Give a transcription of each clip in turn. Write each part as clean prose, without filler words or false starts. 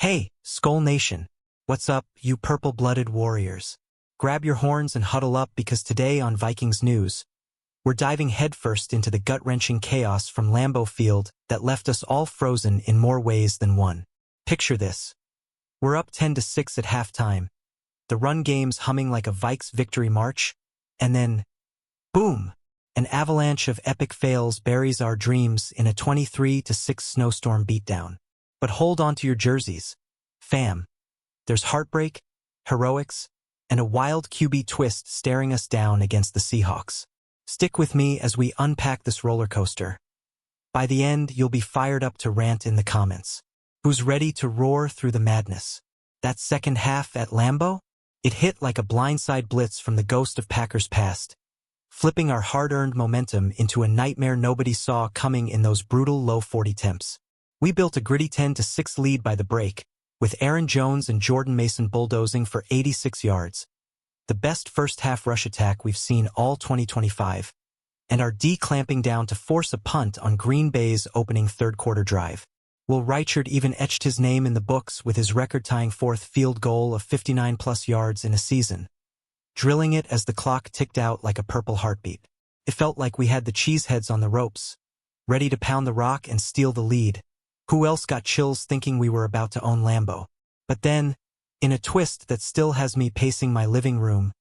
Hey, Skull Nation. What's up, you purple-blooded warriors? Grab your horns and huddle up because today on Vikings News, we're diving headfirst into the gut-wrenching chaos from Lambeau Field that left us all frozen in more ways than one. Picture this. We're up 10-6 at halftime. The run game's humming like a Vikes victory march, and then, boom! An avalanche of epic fails buries our dreams in a 23-6 snowstorm beatdown. But hold on to your jerseys, fam. There's heartbreak, heroics, and a wild QB twist staring us down against the Seahawks. Stick with me as we unpack this roller coaster. By the end, you'll be fired up to rant in the comments. Who's ready to roar through the madness? That second half at Lambeau? It hit like a blindside blitz from the ghost of Packers past, flipping our hard-earned momentum into a nightmare nobody saw coming in those brutal low 40 temps. We built a gritty 10-6 lead by the break, with Aaron Jones and Jordan Mason bulldozing for 86 yards. The best first-half rush attack we've seen all 2025, and our D clamping down to force a punt on Green Bay's opening third-quarter drive. Will Reichard even etched his name in the books with his record-tying fourth field goal of 59-plus yards in a season, drilling it as the clock ticked out like a purple heartbeat. It felt like we had the cheeseheads on the ropes, ready to pound the rock and steal the lead. Who else got chills thinking we were about to own Lambeau? But then, in a twist that still has me pacing my living room,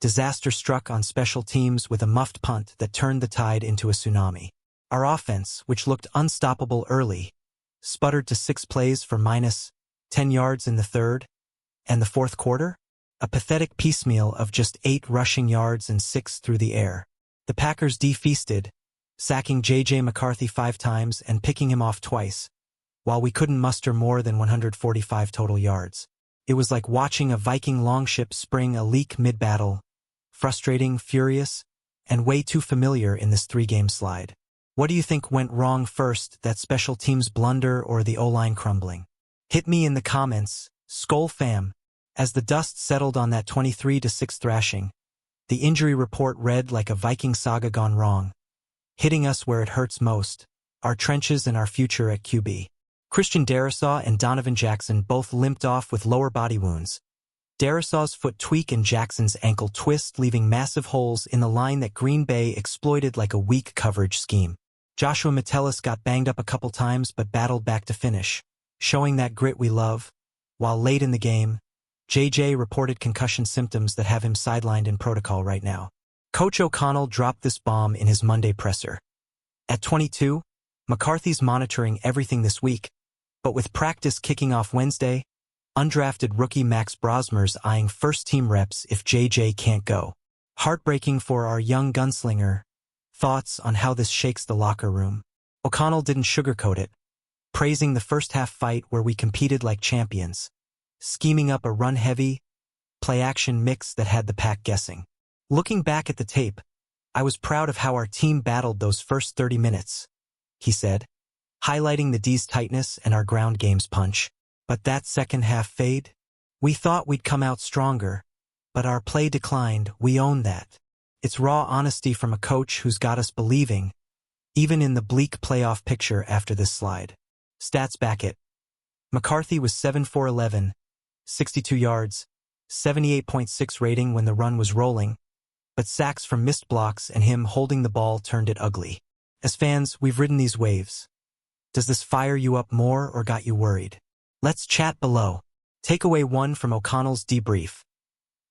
disaster struck on special teams with a muffed punt that turned the tide into a tsunami. Our offense, which looked unstoppable early, sputtered to 6 plays for -10 yards in the third and the fourth quarter, a pathetic piecemeal of just 8 rushing yards and 6 through the air. The Packers D feasted, sacking J.J. McCarthy 5 times and picking him off twice, while we couldn't muster more than 145 total yards. It was like watching a Viking longship spring a leak mid-battle, frustrating, furious, and way too familiar in this 3-game slide. What do you think went wrong first, that special teams blunder or the O-line crumbling? Hit me in the comments, Skull fam. As the dust settled on that 23-6 thrashing, the injury report read like a Viking saga gone wrong, hitting us where it hurts most, our trenches and our future at QB. Christian Darrisaw and Donovan Jackson both limped off with lower body wounds. Darrisaw's foot tweak and Jackson's ankle twist leaving massive holes in the line that Green Bay exploited like a weak coverage scheme. Joshua Metellus got banged up a couple times but battled back to finish, showing that grit we love, while late in the game, JJ reported concussion symptoms that have him sidelined in protocol right now. Coach O'Connell dropped this bomb in his Monday presser. At 22, McCarthy's monitoring everything this week, but with practice kicking off Wednesday, undrafted rookie Max Brosmer's eyeing first-team reps if JJ can't go. Heartbreaking for our young gunslinger. Thoughts on how this shakes the locker room? O'Connell didn't sugarcoat it, praising the first-half fight where we competed like champions, scheming up a run-heavy, play-action mix that had the pack guessing. Looking back at the tape, I was proud of how our team battled those first 30 minutes, he said, highlighting the D's tightness and our ground game's punch. But that second-half fade? We thought we'd come out stronger, but our play declined. We own that. It's raw honesty from a coach who's got us believing, even in the bleak playoff picture after this slide. Stats back it. McCarthy was 7 for 11, 62 yards, 78.6 rating when the run was rolling, but sacks from missed blocks and him holding the ball turned it ugly. As fans, we've ridden these waves. Does this fire you up more or got you worried? Let's chat below. Takeaway 1 from O'Connell's debrief.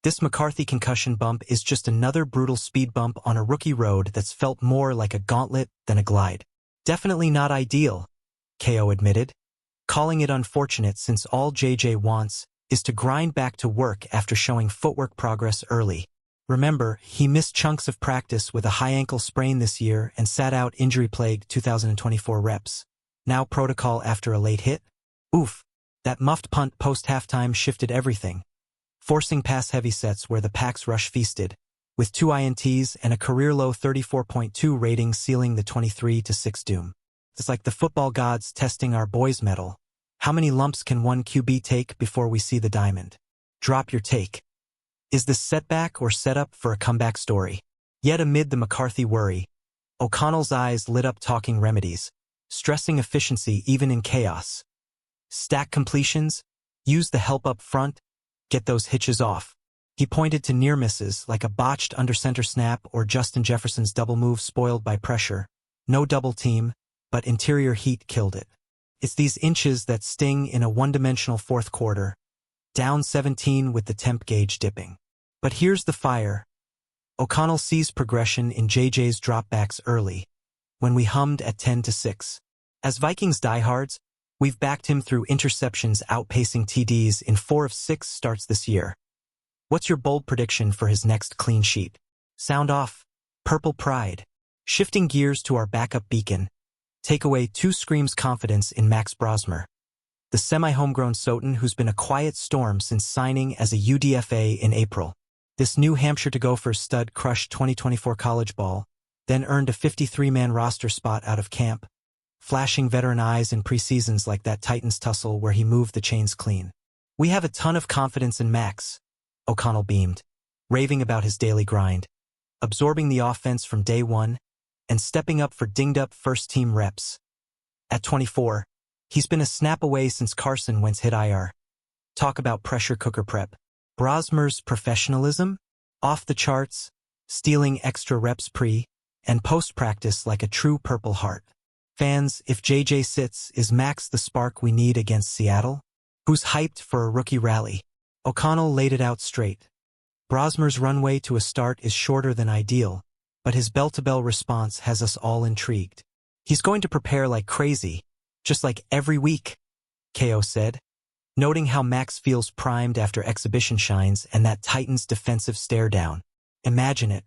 This McCarthy concussion bump is just another brutal speed bump on a rookie road that's felt more like a gauntlet than a glide. Definitely not ideal, KO admitted, calling it unfortunate since all JJ wants is to grind back to work after showing footwork progress early. Remember, he missed chunks of practice with a high ankle sprain this year and sat out injury-plagued 2024 reps. Now protocol after a late hit? Oof, that muffed punt post-halftime shifted everything, forcing pass-heavy sets where the Pack's rush feasted, with 2 INTs and a career-low 34.2 rating sealing the 23-6 doom. It's like the football gods testing our boys' mettle. How many lumps can one QB take before we see the diamond? Drop your take. Is this setback or setup for a comeback story? Yet amid the McCarthy worry, O'Connell's eyes lit up talking remedies, stressing efficiency even in chaos. Stack completions, Use the help up front, get those hitches off. He pointed to near misses like a botched under-center snap or Justin Jefferson's double move spoiled by pressure. No double team, but interior heat killed it. It's these inches that sting in a one-dimensional fourth quarter, down 17 with the temp gauge dipping. But here's the fire. O'Connell sees progression in JJ's dropbacks early, when we hummed at 10-6. As Vikings diehards, we've backed him through interceptions outpacing TDs in 4 of 6 starts this year. What's your bold prediction for his next clean sheet? Sound off. Purple pride. Shifting gears to our backup beacon. Takeaway 2 screams confidence in Max Brosmer. The semi-homegrown Sotan who's been a quiet storm since signing as a UDFA in April. This New Hampshire to Gophers stud crushed 2024 college ball, then earned a 53-man roster spot out of camp, flashing veteran eyes in preseasons like that Titans tussle where he moved the chains clean. We have a ton of confidence in Max, O'Connell beamed, raving about his daily grind, absorbing the offense from day one, and stepping up for dinged-up first-team reps. At 24, he's been a snap away since Carson Wentz hit IR. Talk about pressure cooker prep. Brosmer's professionalism? Off the charts, stealing extra reps pre- and post-practice like a true Purple Heart. Fans, if JJ sits, is Max the spark we need against Seattle? Who's hyped for a rookie rally? O'Connell laid it out straight. Brosmer's runway to a start is shorter than ideal, but his bell-to-bell response has us all intrigued. He's going to prepare like crazy, just like every week, KO said, noting how Max feels primed after exhibition shines and that Titans defensive stare down. Imagine it,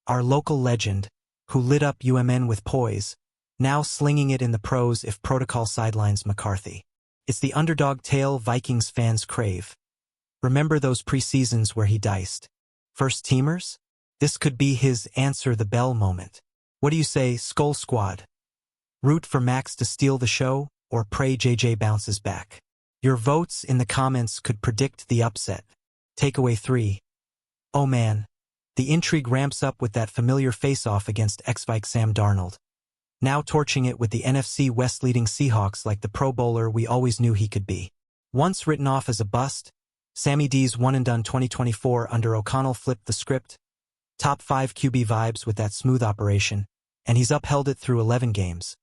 our local legend, who lit up UMN with poise, now slinging it in the pros if protocol sidelines McCarthy. It's the underdog tale Vikings fans crave. Remember those preseasons where he diced first-teamers? This could be his answer the bell moment. What do you say, Skull Squad? Root for Max to steal the show, or pray JJ bounces back? Your votes in the comments could predict the upset. Takeaway 3. Oh man, the intrigue ramps up with that familiar face-off against ex-Vike Sam Darnold. Now torching it with the NFC West leading Seahawks like the Pro Bowler we always knew he could be. Once written off as a bust, Sammy D's one-and-done 2024 under O'Connell flipped the script. Top 5 QB vibes with that smooth operation, and he's upheld it through 11 games.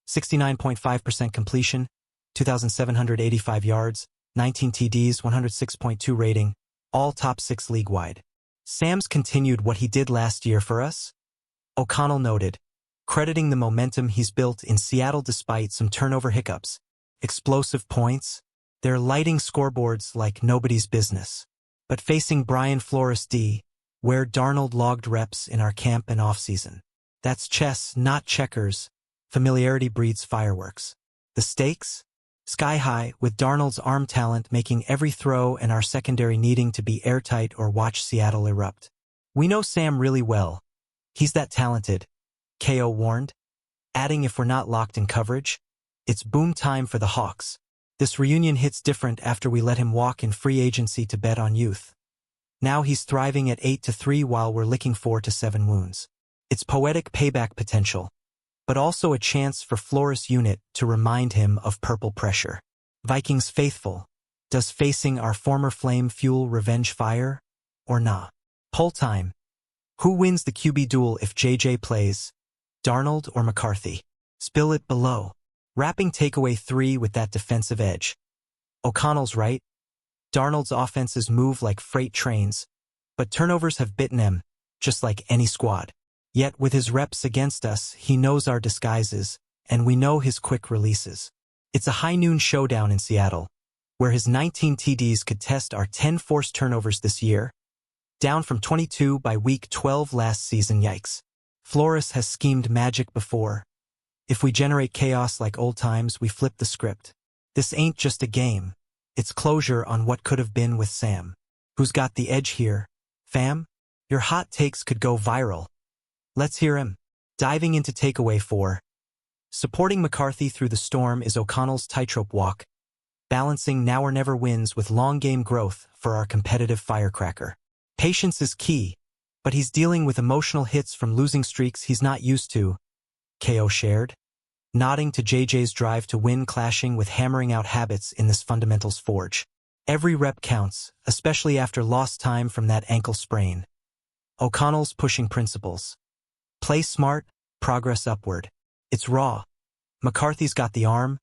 69.5% completion, 2,785 yards, 19 TDs, 106.2 rating, all top 6 league-wide. Sam's continued what he did last year for us? O'Connell noted, crediting the momentum he's built in Seattle despite some turnover hiccups. Explosive points, they're lighting scoreboards like nobody's business. But facing Brian Flores D, where Darnold logged reps in our camp and offseason. That's chess, not checkers. Familiarity breeds fireworks. The stakes? Sky high, with Darnold's arm talent making every throw and our secondary needing to be airtight or watch Seattle erupt. We know Sam really well. He's that talented, KO warned, adding if we're not locked in coverage, it's boom time for the Hawks. This reunion hits different after we let him walk in free agency to bet on youth. Now he's thriving at 8-3 while we're licking 4-7 wounds. It's poetic payback potential, but also a chance for Flores unit to remind him of purple pressure. Vikings faithful, does facing our former flame fuel revenge fire, or nah? Poll time. Who wins the QB duel if JJ plays, Darnold or McCarthy? Spill it below. Wrapping takeaway 3 with that defensive edge. O'Connell's right. Darnold's offenses move like freight trains, but turnovers have bitten him, just like any squad. Yet with his reps against us, he knows our disguises, and we know his quick releases. It's a high-noon showdown in Seattle, where his 19 TDs could test our 10 forced turnovers this year, down from 22 by week 12 last season. Yikes. Flores has schemed magic before. If we generate chaos like old times, we flip the script. This ain't just a game. It's closure on what could have been with Sam. Who's got the edge here? Fam? Your hot takes could go viral. Let's hear him. Diving into takeaway 4. Supporting McCarthy through the storm is O'Connell's tightrope walk, balancing now or never wins with long-game growth for our competitive firecracker. Patience is key, but he's dealing with emotional hits from losing streaks he's not used to, KO shared, nodding to JJ's drive to win clashing with hammering out habits in this fundamentals forge. Every rep counts, especially after lost time from that ankle sprain. O'Connell's pushing principles. Play smart, progress upward. It's raw. McCarthy's got the arm,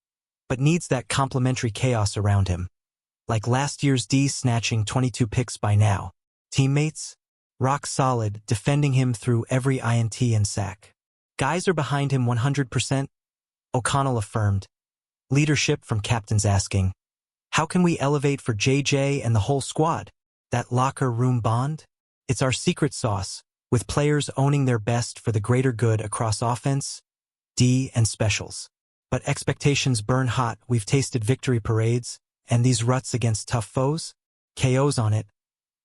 but needs that complementary chaos around him. Like last year's D snatching 22 picks by now. Teammates? Rock solid, defending him through every INT and sack. Guys are behind him 100%, O'Connell affirmed. Leadership from captains asking, how can we elevate for JJ and the whole squad? That locker room bond? It's our secret sauce, with players owning their best for the greater good across offense, D, and specials. But expectations burn hot. We've tasted victory parades, and these ruts against tough foes? KOs on it.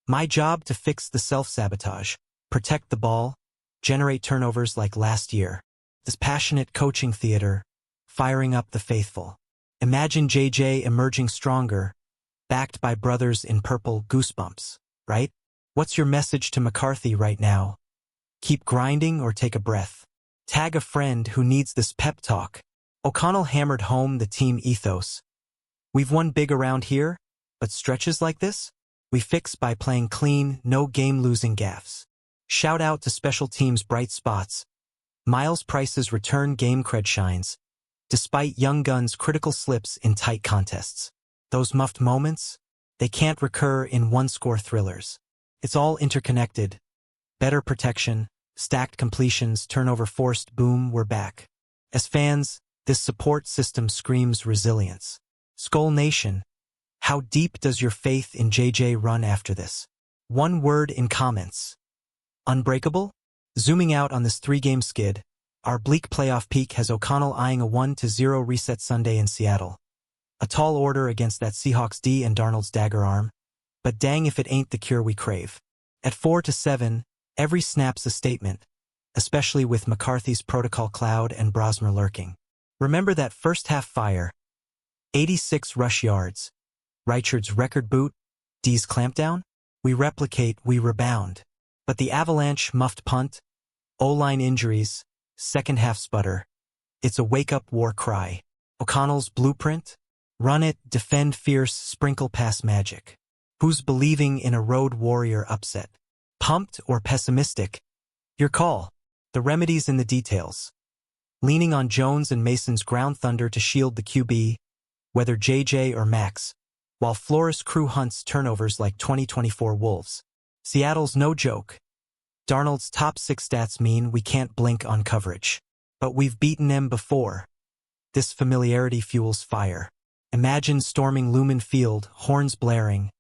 My job to fix the self-sabotage, protect the ball, generate turnovers like last year. This passionate coaching theater, firing up the faithful. Imagine JJ emerging stronger, backed by brothers in purple. Goosebumps, right? What's your message to McCarthy right now? Keep grinding or take a breath. Tag a friend who needs this pep talk. O'Connell hammered home the team ethos. We've won big around here, but stretches like this? We fix by playing clean, no game-losing gaffes. Shout out to special teams' bright spots. Miles Price's return game cred shines, despite young guns' critical slips in tight contests. Those muffed moments, they can't recur in one-score thrillers. It's all interconnected. Better protection, stacked completions, turnover forced, boom, we're back. As fans, this support system screams resilience. Skull Nation, how deep does your faith in JJ run after this? One word in comments. Unbreakable? Zooming out on this 3-game skid, our bleak playoff peak has O'Connell eyeing a 1-0 reset Sunday in Seattle. A tall order against that Seahawks D and Darnold's dagger arm, but dang if it ain't the cure we crave. At 4-7, every snap's a statement, especially with McCarthy's protocol cloud and Brosmer lurking. Remember that first half fire? 86 rush yards. Reichard's record boot, D's clampdown? We replicate, we rebound. But the avalanche muffed punt, O-line injuries, second half sputter. It's a wake-up war cry. O'Connell's blueprint? Run it, defend fierce, sprinkle pass magic. Who's believing in a road warrior upset? Pumped or pessimistic? Your call. The remedy's in the details. Leaning on Jones and Mason's ground thunder to shield the QB, whether JJ or Max, while Flores crew hunts turnovers like 2024 Wolves. Seattle's no joke. Darnold's top 6 stats mean we can't blink on coverage. But we've beaten them before. This familiarity fuels fire. Imagine storming Lumen Field, horns blaring,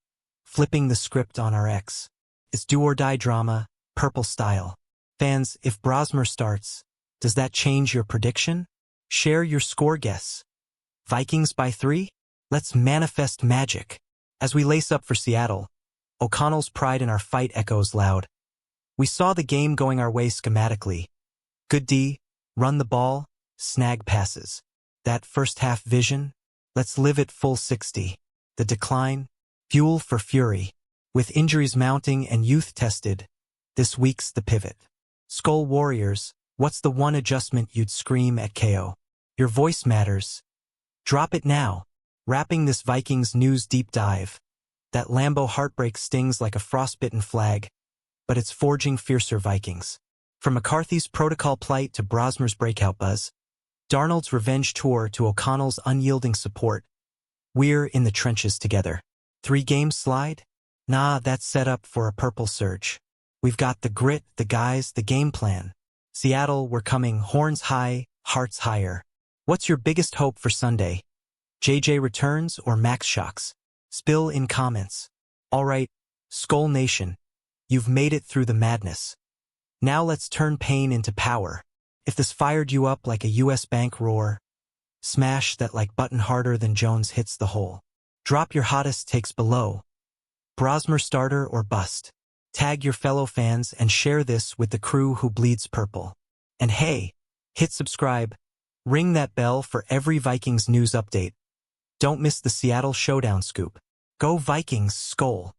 flipping the script on our X. It's do-or-die drama, purple style. Fans, if Brosmer starts, does that change your prediction? Share your score guess. Vikings by 3? Let's manifest magic. As we lace up for Seattle, O'Connell's pride in our fight echoes loud. We saw the game going our way schematically. Good D, run the ball, snag passes. That first half vision, let's live it full 60. The decline, fuel for fury. With injuries mounting and youth tested, this week's the pivot. Skull Warriors, what's the one adjustment you'd scream at KO? Your voice matters. Drop it now. Wrapping this Vikings news deep dive. That Lambeau heartbreak stings like a frostbitten flag, but it's forging fiercer Vikings. From McCarthy's protocol plight to Brosmer's breakout buzz, Darnold's revenge tour to O'Connell's unyielding support, we're in the trenches together. 3-game slide? Nah, that's set up for a purple surge. We've got the grit, the guys, the game plan. Seattle, we're coming, horns high, hearts higher. What's your biggest hope for Sunday? JJ returns or Max shocks? Spill in comments. All right, Skull Nation, you've made it through the madness. Now let's turn pain into power. If this fired you up like a US bank roar, smash that like button harder than Jones hits the hole. Drop your hottest takes below. Brosmer starter or bust. Tag your fellow fans and share this with the crew who bleeds purple. And hey, hit subscribe. Ring that bell for every Vikings news update. Don't miss the Seattle Showdown scoop. Go Vikings, Skull!